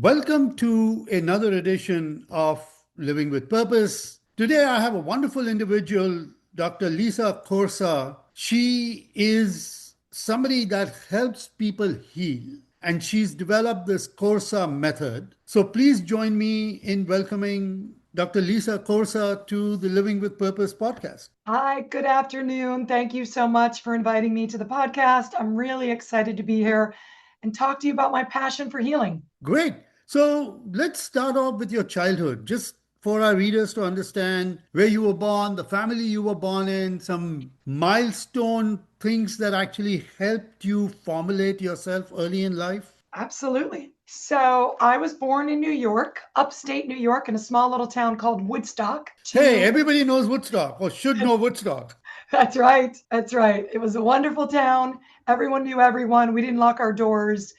Welcome to another edition of Living with Purpose. Today I have a wonderful individual, Dr. Lisa Corsa. She is somebody that helps people heal, and she's developed this Corsa method. So please join me in welcoming Dr. Lisa Corsa to the Living with Purpose podcast. Hi, good afternoon. Thank you so much for inviting me to the podcast. I'm really excited to be here and talk to you about my passion for healing. Great. So let's start off with your childhood, just for our readers to understand where you were born, the family you were born in, some milestone things that actually helped you formulate yourself early in life. Absolutely. So, I was born in New York, upstate New York, in a small little town called Woodstock. Hey, To everybody knows Woodstock or should know Woodstock. That's right. That's right. It was a wonderful town. Everyone knew everyone. We didn't lock our doors.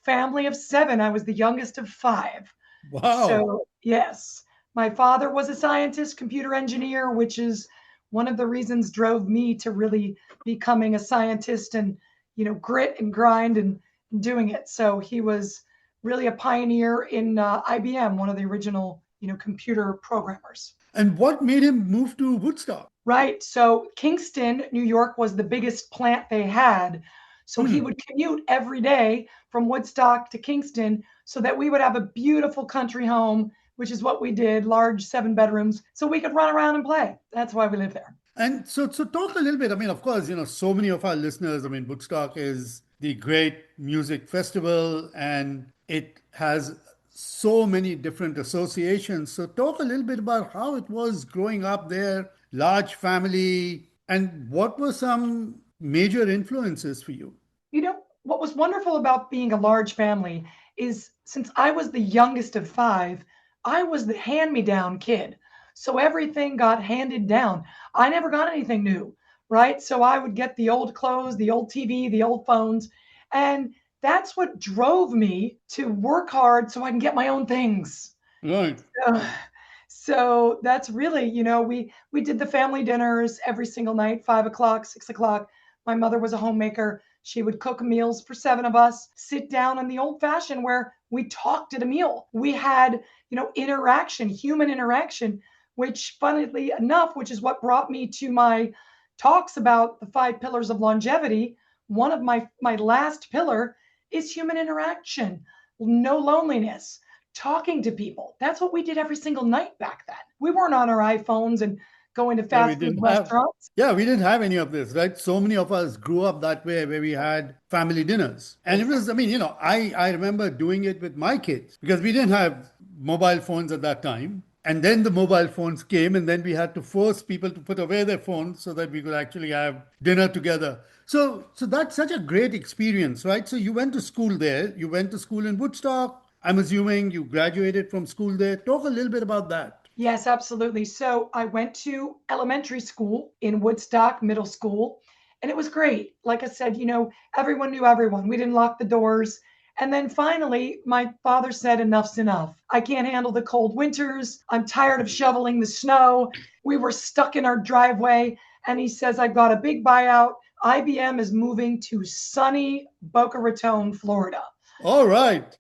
Family of seven. I was the youngest of five. Wow. So, yes, my father was a scientist, computer engineer, which is one of the reasons drove me to really becoming a scientist and, grit and grind and doing it. So he was really a pioneer in IBM, one of the original, computer programmers. And what made him move to Woodstock? Right. So Kingston, New York was the biggest plant they had. So he Hmm. would commute every day from Woodstock to Kingston so that we would have a beautiful country home, which is what we did, large 7 bedrooms, so we could run around and play. That's why we live there. And so talk a little bit. I mean, of course, so many of our listeners, I mean, Woodstock is the great music festival and it has so many different associations. So talk a little bit about how it was growing up there, large family, and what were some major influences for you? What was wonderful about being a large family is since I was the youngest of five, I was the hand me down kid. So everything got handed down. I never got anything new, right? So I would get the old clothes, the old TV, the old phones. And that's what drove me to work hard so I can get my own things. Right. So, so that's really, we did the family dinners every single night, 5 o'clock, 6 o'clock. My mother was a homemaker. She would cook meals for seven of us, sit down in the old fashioned where we talked at a meal. We had, interaction, human interaction, which funnily enough, which is what brought me to my talks about the 5 pillars of longevity. One of my last pillar is human interaction, no loneliness, talking to people. That's what we did every single night back then. We weren't on our iPhones and going to Yeah, we fast food didn't have. restaurants. Yeah, we didn't have any of this, right? So many of us grew up that way where we had family dinners. And it was, I mean, I remember doing it with my kids because we didn't have mobile phones at that time. And then the mobile phones came, and then we had to force people to put away their phones so that we could actually have dinner together. So that's such a great experience, right? So you went to school there. You went to school in Woodstock. I'm assuming you graduated from school there. Talk a little bit about that. Yes, absolutely. So I went to elementary school in Woodstock Middle School, and it was great. Like I said, everyone knew everyone. We didn't lock the doors. And then finally, my father said, enough's enough. I can't handle the cold winters. I'm tired of shoveling the snow. We were stuck in our driveway. And he says, I've got a big buyout. IBM is moving to sunny Boca Raton, Florida. All right.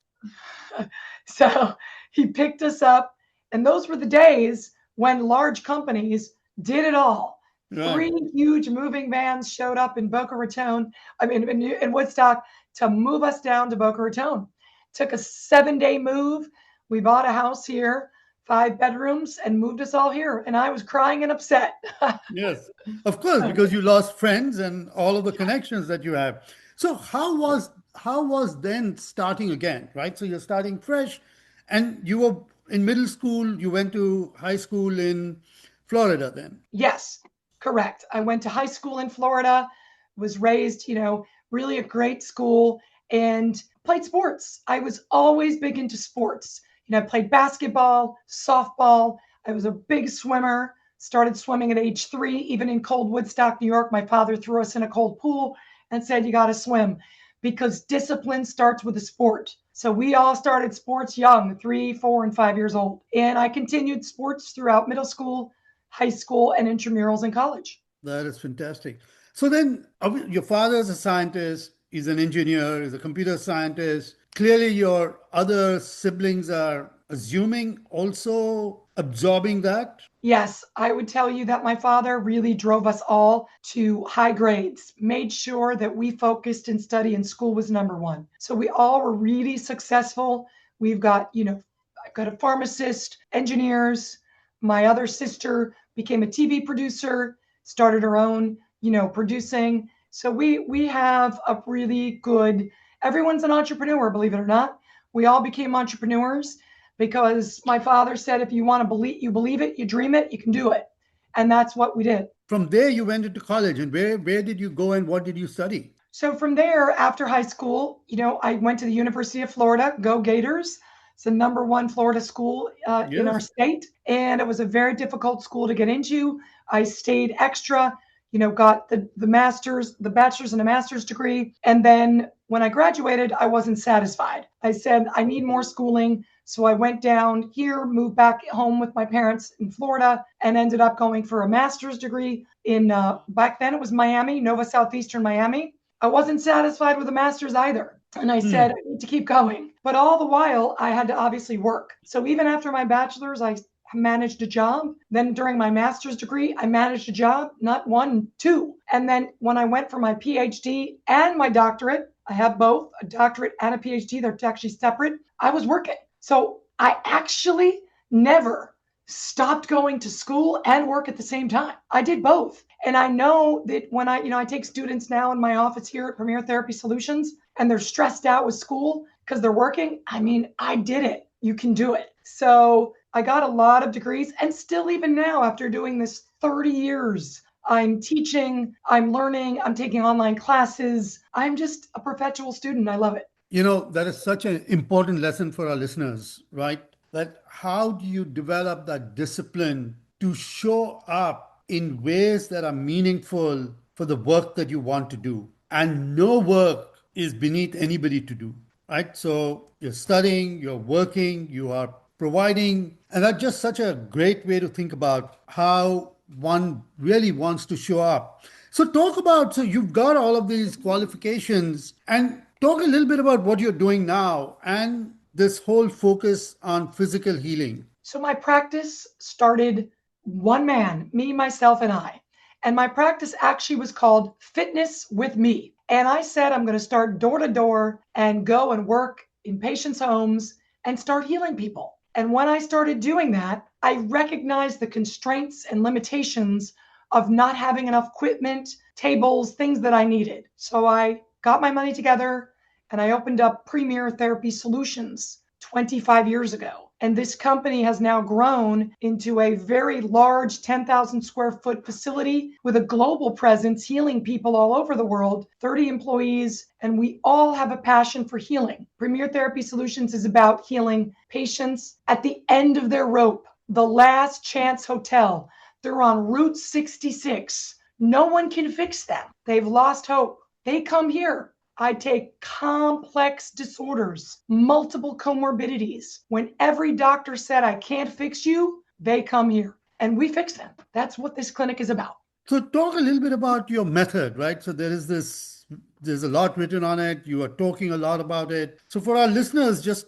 So he picked us up, and those were the days when large companies did it all. Right. 3 huge moving vans showed up in Boca Raton, I mean, in Woodstock to move us down to Boca Raton. Took a 7-day move. We bought a house here, 5 bedrooms, and moved us all here. And I was crying and upset. Yes, of course, because you lost friends and all of the connections that you have. So how was then starting again, right? So you're starting fresh, and you were in middle school. You went to high school in Florida then. Yes, correct. I went to high school in Florida, was raised, really a great school, and played sports. I was always big into sports. I played basketball, softball. I was a big swimmer, started swimming at age 3, even in cold Woodstock, New York. My father threw us in a cold pool and said, you got to swim because discipline starts with a sport. So we all started sports young, 3, 4, and 5 years old. And I continued sports throughout middle school, high school, and intramurals in college. That is fantastic. So then, your father is a scientist. He's an engineer. He's a computer scientist. clearly your other siblings are assuming also absorbing that. Yes, I would tell you that my father really drove us all to high grades, made sure that we focused in study and school was number one. So we all were really successful. We've got, I've got a pharmacist, engineers. My other sister became a TV producer, started her own, producing. So we have a really good, everyone's an entrepreneur, believe it or not. We all became entrepreneurs because my father said, if you want to believe, you believe it, you dream it, you can do it. And that's what we did. From there, you went into college, and where did you go and what did you study? So from there, after high school, I went to the University of Florida, go Gators. It's the number one Florida school in our Yes. state. And it was a very difficult school to get into. I stayed extra, got the master's, the bachelor's and a master's degree. And then when I graduated, I wasn't satisfied. I said, I need more schooling. So I went down here, moved back home with my parents in Florida, and ended up going for a master's degree in, back then it was Miami, Nova Southeastern Miami. I wasn't satisfied with a master's either. And I said, I Hmm. need to keep going. But all the while, I had to obviously work. So even after my bachelor's, I managed a job. Then during my master's degree, I managed a job, not one, two. And then when I went for my PhD and my doctorate, I have both a doctorate and a PhD. They're actually separate. I was working. So I actually never stopped going to school and work at the same time. I did both. And I know that when I take students now in my office here at Premier Therapy Solutions and they're stressed out with school because they're working, I mean, I did it. You can do it. So I got a lot of degrees and still even now after doing this 30 years, I'm teaching, I'm learning, I'm taking online classes. I'm just a perpetual student. I love it. That is such an important lesson for our listeners, right? That how do you develop that discipline to show up in ways that are meaningful for the work that you want to do? And no work is beneath anybody to do, right? So you're studying, you're working, you are providing, and that's just such a great way to think about how one really wants to show up. So you've got all of these qualifications and talk a little bit about what you're doing now and this whole focus on physical healing. So my practice started one man, me, myself, and I. And my practice actually was called Fitness with Me. And I said, I'm going to start door to door and go and work in patients' homes and start healing people. And when I started doing that, I recognized the constraints and limitations of not having enough equipment, tables, things that I needed. So I got my money together and I opened up Premier Therapy Solutions 25 years ago. And this company has now grown into a very large 10,000 square foot facility with a global presence, healing people all over the world, 30 employees, and we all have a passion for healing. Premier Therapy Solutions is about healing patients at the end of their rope, the last chance hotel. They're on Route 66. No one can fix them. They've lost hope. They come here. I take complex disorders, multiple comorbidities. When every doctor said, I can't fix you, they come here and we fix them. That's what this clinic is about. So talk a little bit about your method, right? So there's a lot written on it. You are talking a lot about it. So for our listeners, just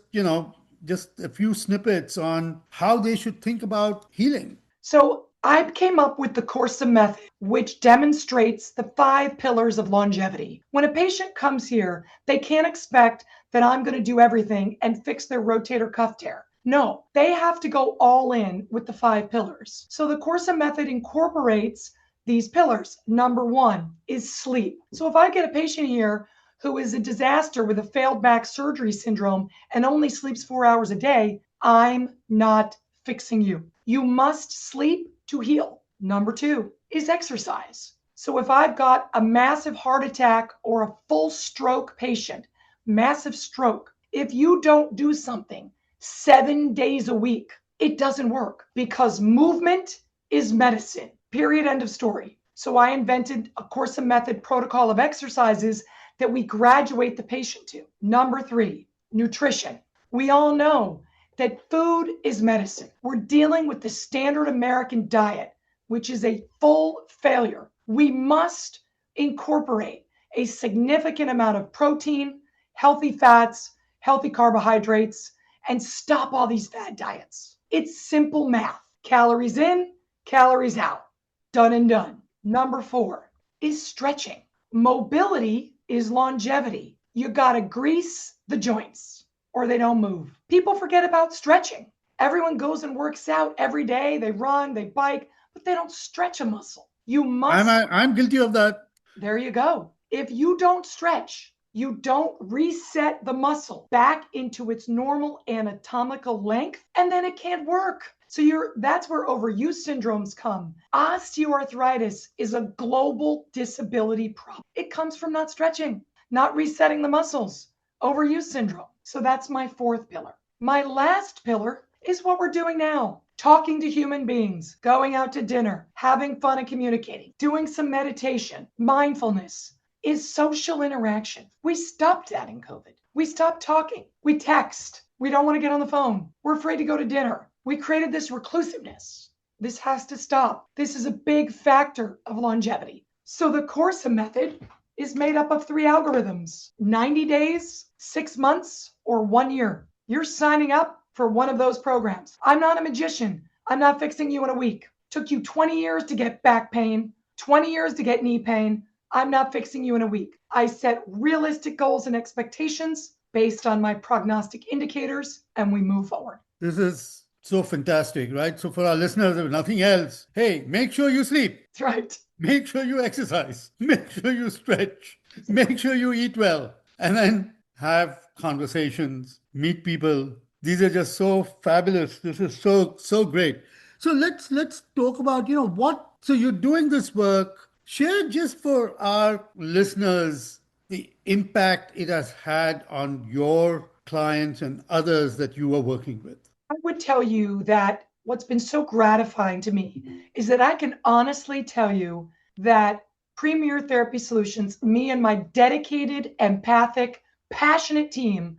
a few snippets on how they should think about healing. So I came up with the Corsa Method, which demonstrates the 5 pillars of longevity. When a patient comes here, they can't expect that I'm going to do everything and fix their rotator cuff tear. No, they have to go all in with the 5 pillars. So the Corsa Method incorporates these pillars. Number 1 is sleep. So if I get a patient here who is a disaster with a failed back surgery syndrome and only sleeps 4 hours a day, I'm not fixing you. You must sleep to heal. Number 2 is exercise. So if I've got a massive heart attack or a full stroke patient, massive stroke, if you don't do something 7 days a week, it doesn't work because movement is medicine. Period. End of story. So I invented a Corsa Method protocol of exercises that we graduate the patient to. Number 3, nutrition. We all know that food is medicine. We're dealing with the standard American diet, which is a full failure. We must incorporate a significant amount of protein, healthy fats, healthy carbohydrates, and stop all these fad diets. It's simple math. Calories in, calories out. Done and done. Number 4 is stretching. Mobility is longevity. You gotta grease the joints or they don't move. People forget about stretching. Everyone goes and works out every day. They run, they bike, but they don't stretch a muscle. You must. I'm guilty of that. There you go. If you don't stretch, you don't reset the muscle back into its normal anatomical length, and then it can't work. So that's where overuse syndromes come. Osteoarthritis is a global disability problem. It comes from not stretching, not resetting the muscles. Overuse syndrome. So that's my 4th pillar. My last pillar is what we're doing now. Talking to human beings, going out to dinner, having fun and communicating, doing some meditation, mindfulness is social interaction. We stopped that in COVID. We stopped talking. We text. We don't want to get on the phone. We're afraid to go to dinner. We created this reclusiveness. This has to stop. This is a big factor of longevity. So the Corsa method is made up of 3 algorithms: 90 days, 6 months, or 1 year. You're signing up for one of those programs. I'm not a magician. I'm not fixing you in a week. Took you 20 years to get back pain, 20 years to get knee pain. I'm not fixing you in a week. I set realistic goals and expectations based on my prognostic indicators, and we move forward. This is so fantastic, right? So for our listeners, if nothing else, hey, make sure you sleep. That's right. Make sure you exercise. Make sure you stretch. Make sure you eat well. And then have conversations, meet people. These are just so fabulous. This is so great. So let's talk about, what, so you're doing this work. Share just for our listeners the impact it has had on your clients and others that you are working with. I would tell you that what's been so gratifying to me is that I can honestly tell you that Premier Therapy Solutions, me and my dedicated, empathic, passionate team,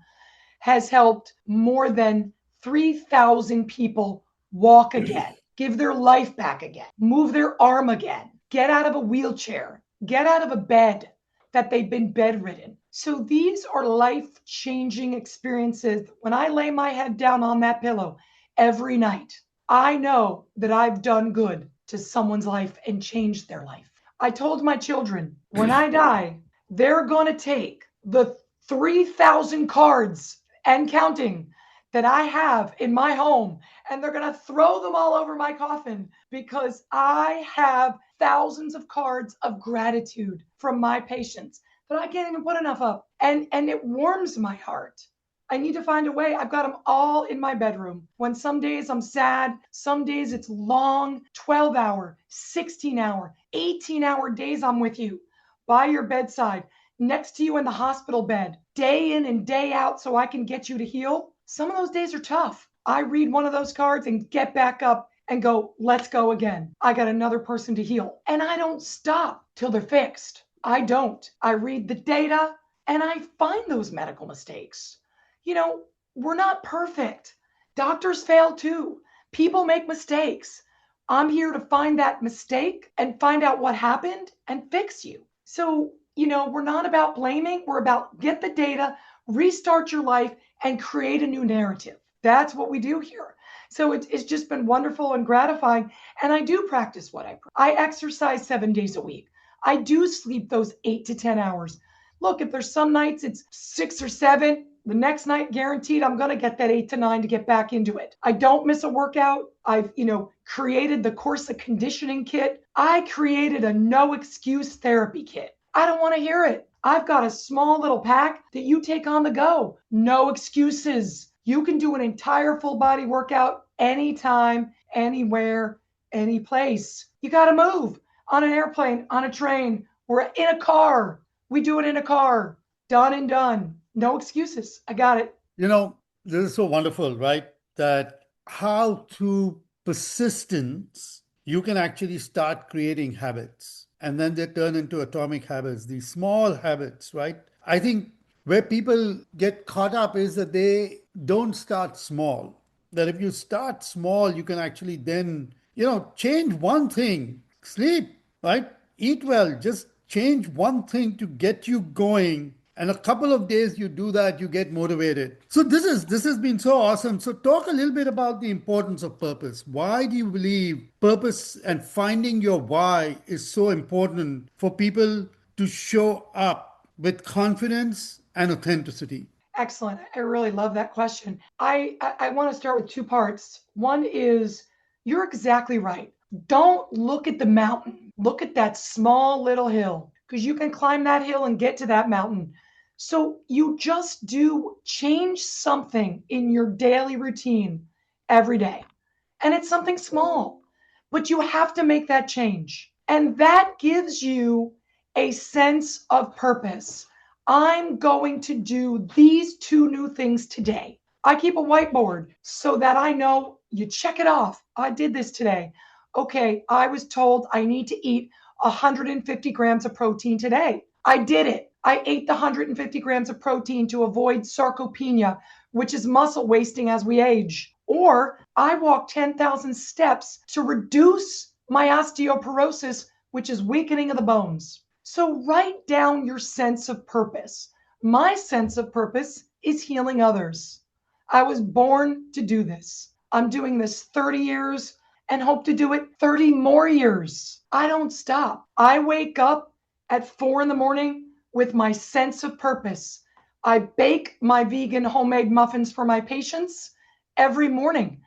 has helped more than 3,000 people walk again, give their life back again, move their arm again, get out of a wheelchair, get out of a bed that they've been bedridden. So these are life-changing experiences. When I lay my head down on that pillow every night, I know that I've done good to someone's life and changed their life. I told my children, when I die, they're going to take the 3,000 cards and counting that I have in my home, and they're going to throw them all over my coffin because I have thousands of cards of gratitude from my patients that I can't even put enough of. And it warms my heart. I need to find a way. I've got them all in my bedroom. When some days I'm sad, some days it's long, 12-hour, 16-hour, 18-hour days I'm with you by your bedside, next to you in the hospital bed, day in and day out so I can get you to heal. Some of those days are tough. I read one of those cards and get back up and go, let's go again. I got another person to heal. And I don't stop till they're fixed. I don't. I read the data and I find those medical mistakes. We're not perfect. Doctors fail too. People make mistakes. I'm here to find that mistake and find out what happened and fix you. So, we're not about blaming. We're about get the data, restart your life, and create a new narrative. That's what we do here. So it's just been wonderful and gratifying. And I do practice what I preach. I exercise 7 days a week. I do sleep those 8 to 10 hours. Look, if there's some nights it's 6 or 7, the next night guaranteed I'm going to get that 8 to 9 to get back into it. I don't miss a workout. I've, created the Corsa conditioning kit. I created a no excuse therapy kit. I don't want to hear it. I've got a small little pack that you take on the go. No excuses. You can do an entire full body workout anytime, anywhere, any place. You got to move on an airplane, on a train, or in a car. We do it in a car. Done and done. No excuses. I got it. This is so wonderful, right? That how through persistence, you can actually start creating habits. And then they turn into atomic habits, these small habits, right? I think where people get caught up is that they don't start small. That if you start small, you can actually then, change one thing. Sleep, right? Eat well. Just change one thing to get you going And a couple of days you do that, you get motivated. So this has been so awesome. So talk a little bit about the importance of purpose. Why do you believe purpose and finding your why is so important for people to show up with confidence and authenticity? Excellent. I really love that question. I want to start with two parts. One is you're exactly right. Don't look at the mountain. Look at that small little hill because you can climb that hill and get to that mountain. So you just do change something in your daily routine every day. And it's something small, but you have to make that change. And that gives you a sense of purpose. I'm going to do these two new things today. I keep a whiteboard so that I know you check it off. I did this today. Okay, I was told I need to eat 150 grams of protein today. I did it. I ate the 150 grams of protein to avoid sarcopenia, which is muscle wasting as we age. Or I walked 10,000 steps to reduce my osteoporosis, which is weakening of the bones. So write down your sense of purpose. My sense of purpose is healing others. I was born to do this. I'm doing this 30 years and hope to do it 30 more years. I don't stop. I wake up at 4 in the morning with my sense of purpose. I bake my vegan homemade muffins for my patients every morning.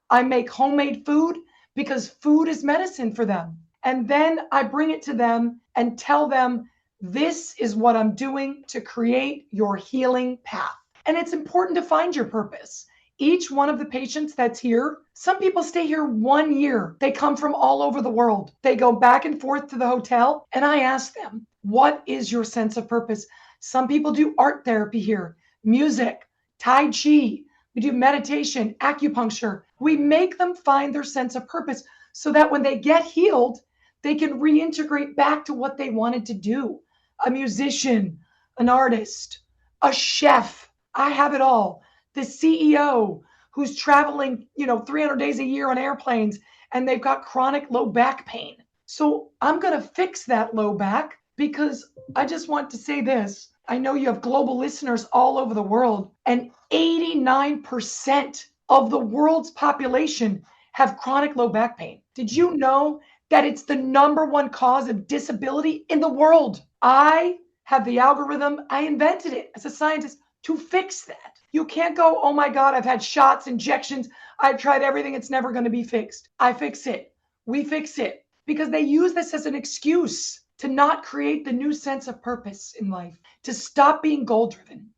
I make homemade food because food is medicine for them. And then I bring it to them and tell them, this is what I'm doing to create your healing path. And it's important to find your purpose. Each one of the patients that's here, some people stay here 1 year. They come from all over the world. They go back and forth to the hotel, and I ask them, what is your sense of purpose? Some people do art therapy here, music, Tai Chi. We do meditation, acupuncture. We make them find their sense of purpose so that when they get healed, they can reintegrate back to what they wanted to do. A musician, an artist, a chef. I have it all. The CEO who's traveling, 300 days a year on airplanes and they've got chronic low back pain. So I'm going to fix that low back because I just want to say this. I know you have global listeners all over the world, and 89% of the world's population have chronic low back pain. Did you know that it's the number one cause of disability in the world? I have the algorithm. I invented it as a scientist to fix that. You can't go, oh my God, I've had shots, injections. I've tried everything. It's never going to be fixed. I fix it. We fix it because they use this as an excuse to not create the new sense of purpose in life, to stop being goal driven.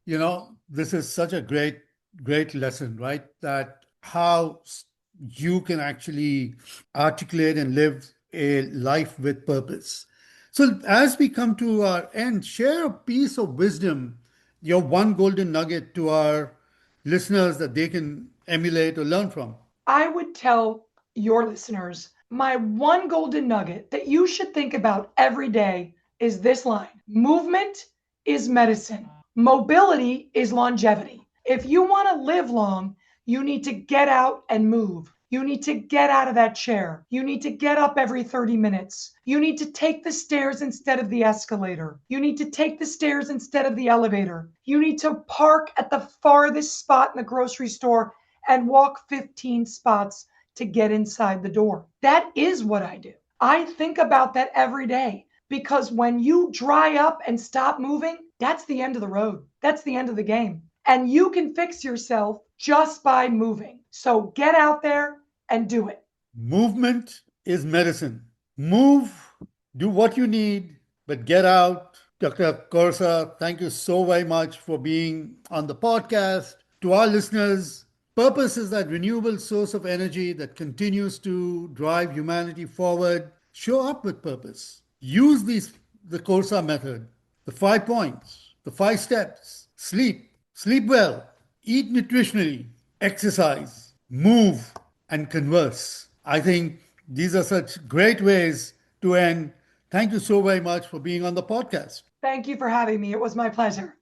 This is such a great lesson, right? That how you can actually articulate and live a life with purpose. So, as we come to our end, share a piece of wisdom, your one golden nugget to our listeners that they can emulate or learn from. I would tell your listeners my one golden nugget that you should think about every day is this line: movement is medicine, mobility is longevity. If you want to live long, you need to get out and move. You need to get out of that chair. You need to get up every 30 minutes. You need to take the stairs instead of the escalator. You need to take the stairs instead of the elevator. You need to park at the farthest spot in the grocery store and walk 15 spots to get inside the door. That is what I do. I think about that every day because when you dry up and stop moving, that's the end of the road. That's the end of the game. And you can fix yourself just by moving. So get out there and do it. Movement is medicine. Move, do what you need, but get out. Dr. Corsa, thank you so very much for being on the podcast. To our listeners, purpose is that renewable source of energy that continues to drive humanity forward. Show up with purpose. Use the Corsa method, the 5 points, the 5 steps. Sleep well, eat nutritionally, exercise, move, and converse. I think these are such great ways to end. Thank you so very much for being on the podcast. Thank you for having me. It was my pleasure.